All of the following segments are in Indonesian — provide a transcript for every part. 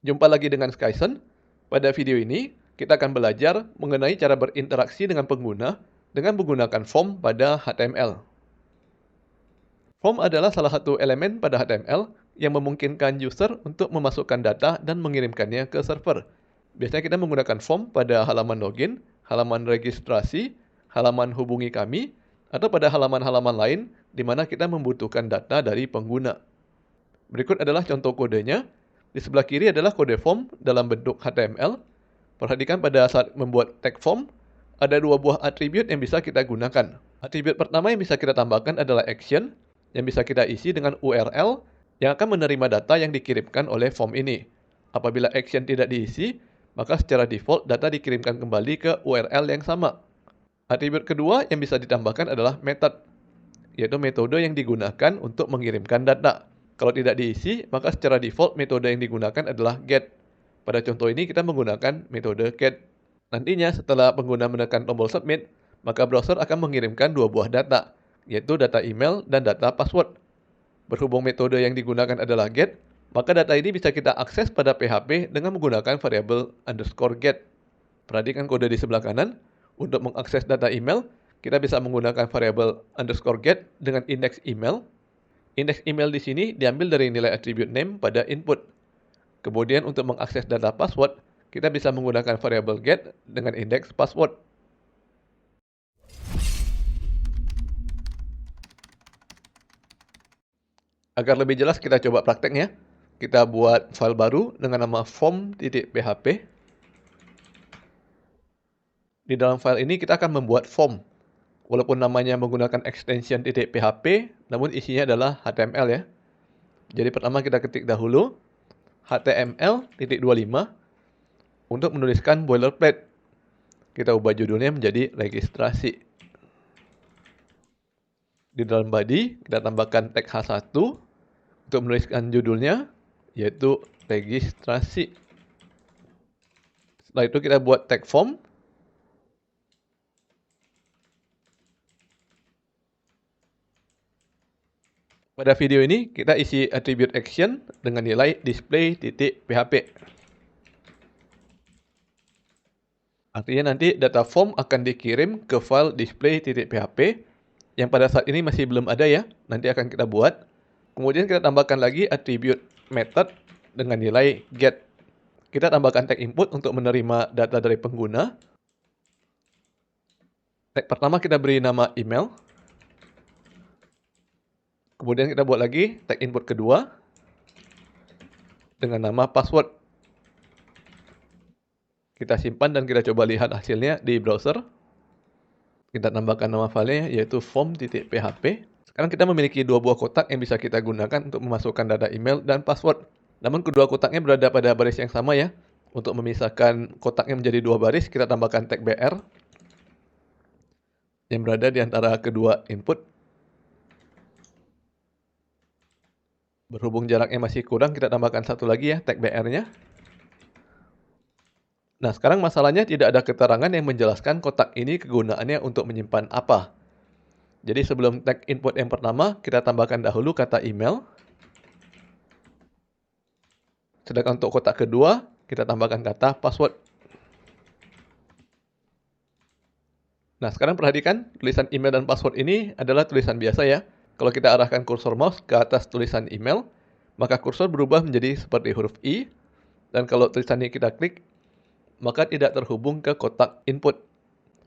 Jumpa lagi dengan Skyson. Pada video ini, kita akan belajar mengenai cara berinteraksi dengan pengguna dengan menggunakan form pada HTML. Form adalah salah satu elemen pada HTML yang memungkinkan user untuk memasukkan data dan mengirimkannya ke server. Biasanya kita menggunakan form pada halaman login, halaman registrasi, halaman hubungi kami, atau pada halaman-halaman lain di mana kita membutuhkan data dari pengguna. Berikut adalah contoh kodenya. Di sebelah kiri adalah kode form dalam bentuk HTML. Perhatikan pada saat membuat tag form, ada dua buah atribut yang bisa kita gunakan. Atribut pertama yang bisa kita tambahkan adalah action, yang bisa kita isi dengan URL yang akan menerima data yang dikirimkan oleh form ini. Apabila action tidak diisi, maka secara default data dikirimkan kembali ke URL yang sama. Atribut kedua yang bisa ditambahkan adalah method, yaitu metode yang digunakan untuk mengirimkan data. Kalau tidak diisi, maka secara default metode yang digunakan adalah get. Pada contoh ini kita menggunakan metode get. Nantinya setelah pengguna menekan tombol submit, maka browser akan mengirimkan dua buah data, yaitu data email dan data password. Berhubung metode yang digunakan adalah get, maka data ini bisa kita akses pada PHP dengan menggunakan variabel _get. Perhatikan kode di sebelah kanan. Untuk mengakses data email, kita bisa menggunakan variabel _get dengan indeks email. Indeks email di sini diambil dari nilai atribut name pada input. Kemudian untuk mengakses data password, kita bisa menggunakan variabel get dengan indeks password. Agar lebih jelas kita coba prakteknya. Kita buat file baru dengan nama form.php. Di dalam file ini kita akan membuat form. Walaupun namanya menggunakan extension .php, namun isinya adalah HTML ya. Jadi pertama kita ketik dahulu HTML.25 untuk menuliskan boilerplate. Kita ubah judulnya menjadi registrasi. Di dalam body kita tambahkan tag H1 untuk menuliskan judulnya, yaitu registrasi. Setelah itu kita buat tag form. Pada video ini kita isi atribut action dengan nilai display.php. Artinya nanti data form akan dikirim ke file display.php yang pada saat ini masih belum ada ya. Nanti akan kita buat. Kemudian kita tambahkan lagi atribut method dengan nilai get. Kita tambahkan tag input untuk menerima data dari pengguna. Tag pertama kita beri nama email. Kemudian kita buat lagi tag input kedua dengan nama password. Kita simpan dan kita coba lihat hasilnya di browser. Kita tambahkan nama filenya yaitu form.php. Sekarang kita memiliki dua buah kotak yang bisa kita gunakan untuk memasukkan data email dan password. Namun kedua kotaknya berada pada baris yang sama ya. Untuk memisahkan kotaknya menjadi dua baris, kita tambahkan tag br yang berada di antara kedua input. Berhubung jaraknya masih kurang, kita tambahkan satu lagi ya, tag br-nya. Nah, sekarang masalahnya tidak ada keterangan yang menjelaskan kotak ini kegunaannya untuk menyimpan apa. Jadi sebelum tag input yang pertama, kita tambahkan dahulu kata email. Sedangkan untuk kotak kedua, kita tambahkan kata password. Nah, sekarang perhatikan, tulisan email dan password ini adalah tulisan biasa ya. Kalau kita arahkan kursor mouse ke atas tulisan email, maka kursor berubah menjadi seperti huruf I. Dan kalau tulisan ini kita klik, maka tidak terhubung ke kotak input.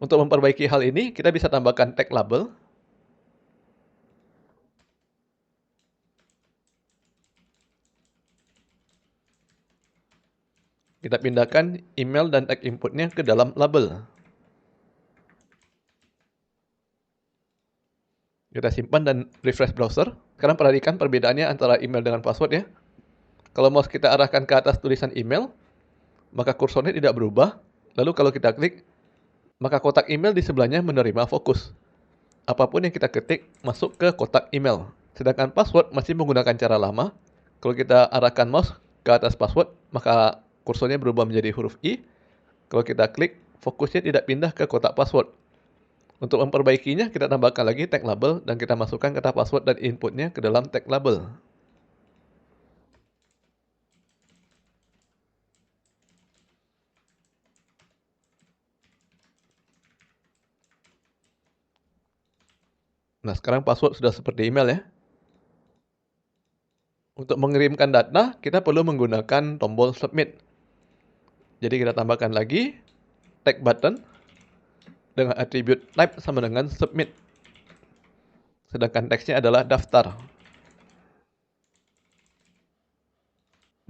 Untuk memperbaiki hal ini, kita bisa tambahkan tag label. Kita pindahkan email dan tag inputnya ke dalam label. Kita simpan dan refresh browser. Sekarang perhatikan perbedaannya antara email dengan password ya. Kalau mouse kita arahkan ke atas tulisan email, maka kursornya tidak berubah. Lalu kalau kita klik, maka kotak email di sebelahnya menerima fokus. Apapun yang kita ketik masuk ke kotak email. Sedangkan password masih menggunakan cara lama. Kalau kita arahkan mouse ke atas password, maka kursornya berubah menjadi huruf I. Kalau kita klik, fokusnya tidak pindah ke kotak password. Untuk memperbaikinya, kita tambahkan lagi tag label dan kita masukkan kata password dan inputnya ke dalam tag label. Nah, sekarang password sudah seperti email ya. Untuk mengirimkan data, kita perlu menggunakan tombol submit. Jadi kita tambahkan lagi tag button dengan atribut type sama dengan submit. Sedangkan teksnya adalah daftar.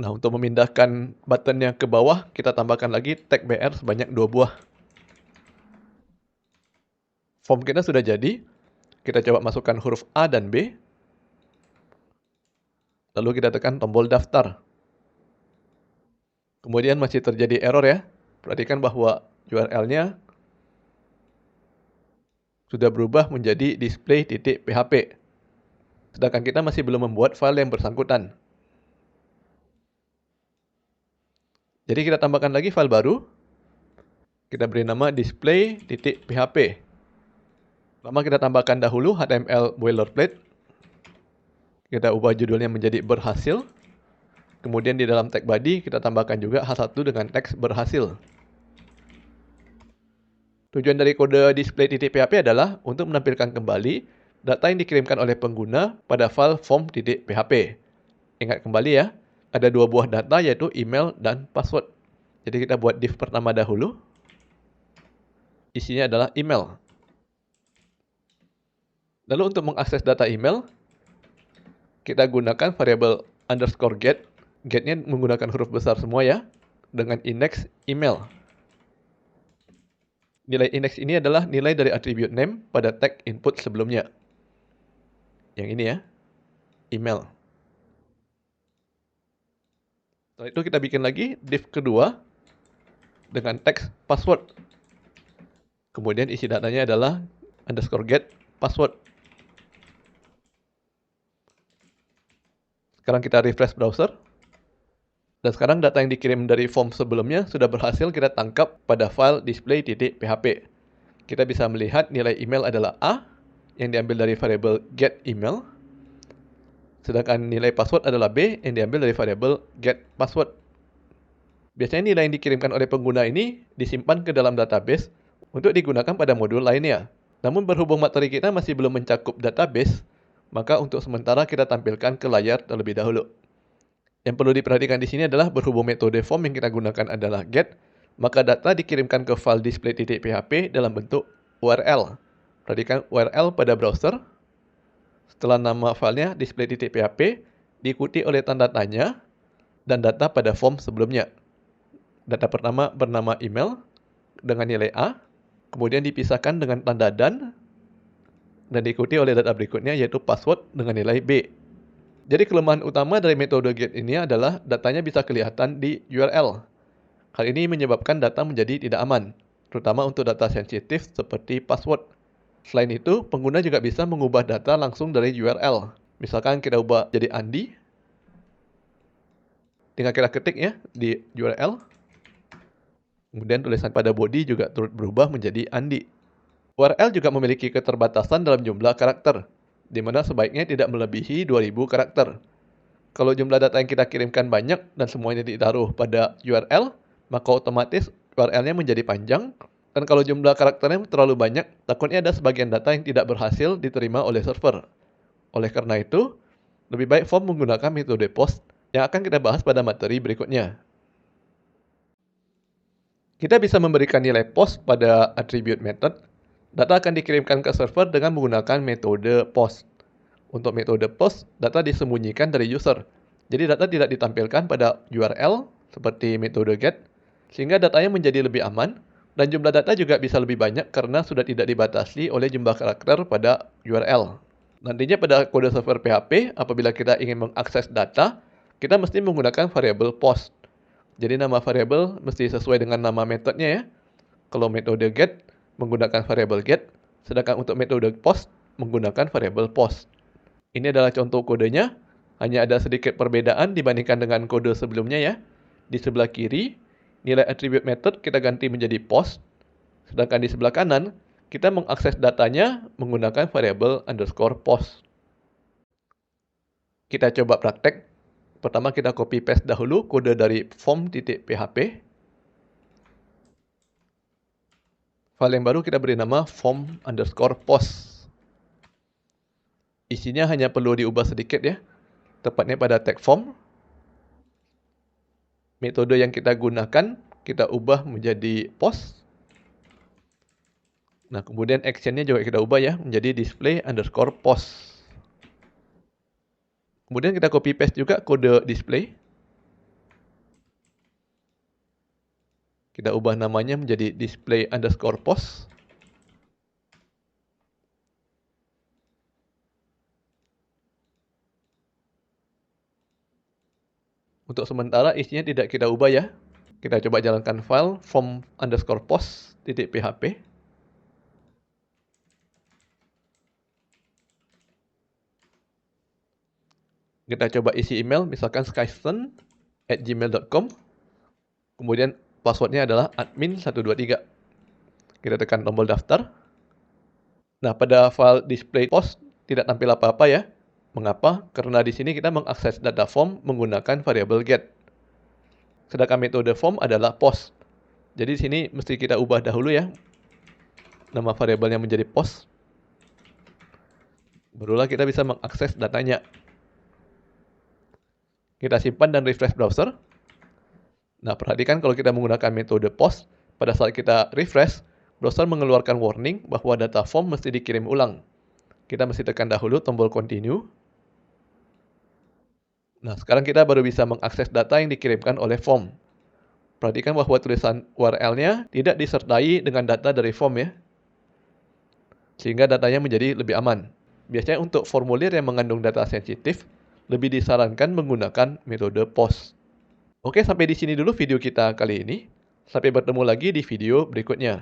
Nah, untuk memindahkan buttonnya ke bawah, kita tambahkan lagi tag BR sebanyak 2 buah. Form kita sudah jadi. Kita coba masukkan huruf A dan B. Lalu kita tekan tombol daftar. Kemudian masih terjadi error ya. Perhatikan bahwa URL-nya sudah berubah menjadi display.php. Sedangkan kita masih belum membuat file yang bersangkutan. Jadi kita tambahkan lagi file baru. Kita beri nama display.php. Pertama kita tambahkan dahulu HTML boilerplate. Kita ubah judulnya menjadi berhasil. Kemudian di dalam tag body kita tambahkan juga H1 dengan teks berhasil. Tujuan dari kode display.php adalah untuk menampilkan kembali data yang dikirimkan oleh pengguna pada file form.php. Ingat kembali ya, ada 2 buah data yaitu email dan password. Jadi kita buat div pertama dahulu. Isinya adalah email. Lalu untuk mengakses data email, kita gunakan variabel underscore get. Get-nya menggunakan huruf besar semua ya, dengan index email. Nilai index ini adalah nilai dari attribute name pada tag input sebelumnya. Yang ini ya, email. Setelah itu kita bikin lagi div kedua dengan teks password. Kemudian isi datanya adalah underscore get password. Sekarang kita refresh browser. Dan sekarang data yang dikirim dari form sebelumnya sudah berhasil kita tangkap pada file display.php. Kita bisa melihat nilai email adalah A yang diambil dari variabel get email. Sedangkan nilai password adalah B yang diambil dari variabel get password. Biasanya nilai yang dikirimkan oleh pengguna ini disimpan ke dalam database untuk digunakan pada modul lainnya. Namun berhubung materi kita masih belum mencakup database, maka untuk sementara kita tampilkan ke layar terlebih dahulu. Yang perlu diperhatikan di sini adalah berhubung metode form yang kita gunakan adalah get, maka data dikirimkan ke file display.php dalam bentuk URL. Perhatikan URL pada browser. Setelah nama filenya display.php, diikuti oleh tanda tanya dan data pada form sebelumnya. Data pertama bernama email dengan nilai A, kemudian dipisahkan dengan tanda dan diikuti oleh data berikutnya yaitu password dengan nilai B. Jadi kelemahan utama dari metode get ini adalah datanya bisa kelihatan di URL. Hal ini menyebabkan data menjadi tidak aman, terutama untuk data sensitif seperti password. Selain itu, pengguna juga bisa mengubah data langsung dari URL. Misalkan kita ubah jadi Andi, tinggal kita ketik ya di URL. Kemudian tulisan pada body juga turut berubah menjadi Andi. URL juga memiliki keterbatasan dalam jumlah karakter, di mana sebaiknya tidak melebihi 2000 karakter. Kalau jumlah data yang kita kirimkan banyak dan semuanya ditaruh pada URL, maka otomatis URL-nya menjadi panjang. Dan kalau jumlah karakternya terlalu banyak, takutnya ada sebagian data yang tidak berhasil diterima oleh server. Oleh karena itu, lebih baik form menggunakan metode post yang akan kita bahas pada materi berikutnya. Kita bisa memberikan nilai post pada attribute method. Data akan dikirimkan ke server dengan menggunakan metode post. Untuk metode post, data disembunyikan dari user. Jadi data tidak ditampilkan pada URL seperti metode get, sehingga datanya menjadi lebih aman, dan jumlah data juga bisa lebih banyak karena sudah tidak dibatasi oleh jumlah karakter pada URL. Nantinya pada kode server PHP, apabila kita ingin mengakses data, kita mesti menggunakan variabel post. Jadi nama variabel mesti sesuai dengan nama metodenya ya. Kalau metode get menggunakan variabel get, sedangkan untuk metode post menggunakan variabel post. Ini adalah contoh kodenya, hanya ada sedikit perbedaan dibandingkan dengan kode sebelumnya ya. Di sebelah kiri, nilai attribute method kita ganti menjadi post, sedangkan di sebelah kanan, kita mengakses datanya menggunakan variabel underscore post. Kita coba praktek. Pertama kita copy paste dahulu kode dari form.php. File yang baru kita beri nama form underscore post. Isinya hanya perlu diubah sedikit ya, tepatnya pada tag form. Metode yang kita gunakan, kita ubah menjadi post. Nah, kemudian actionnya juga kita ubah ya, menjadi display_post. Kemudian kita copy paste juga kode display. Kita ubah namanya menjadi display_post. Untuk sementara isinya tidak kita ubah ya. Kita coba jalankan file form_post.php. Kita coba isi email, misalkan skyson@gmail.com. Kemudian passwordnya adalah admin123. Kita tekan tombol daftar. Nah, pada file display post tidak tampil apa-apa ya. Mengapa? Karena di sini kita mengakses data form menggunakan variabel get. Sedangkan metode form adalah post. Jadi di sini mesti kita ubah dahulu ya. Nama variabelnya menjadi post. Barulah kita bisa mengakses datanya. Kita simpan dan refresh browser. Nah, perhatikan kalau kita menggunakan metode post, pada saat kita refresh, browser mengeluarkan warning bahwa data form mesti dikirim ulang. Kita mesti tekan dahulu tombol continue. Nah, sekarang kita baru bisa mengakses data yang dikirimkan oleh form. Perhatikan bahwa tulisan URL-nya tidak disertai dengan data dari form ya. Sehingga datanya menjadi lebih aman. Biasanya untuk formulir yang mengandung data sensitif, lebih disarankan menggunakan metode post. Oke, sampai di sini dulu video kita kali ini. Sampai bertemu lagi di video berikutnya.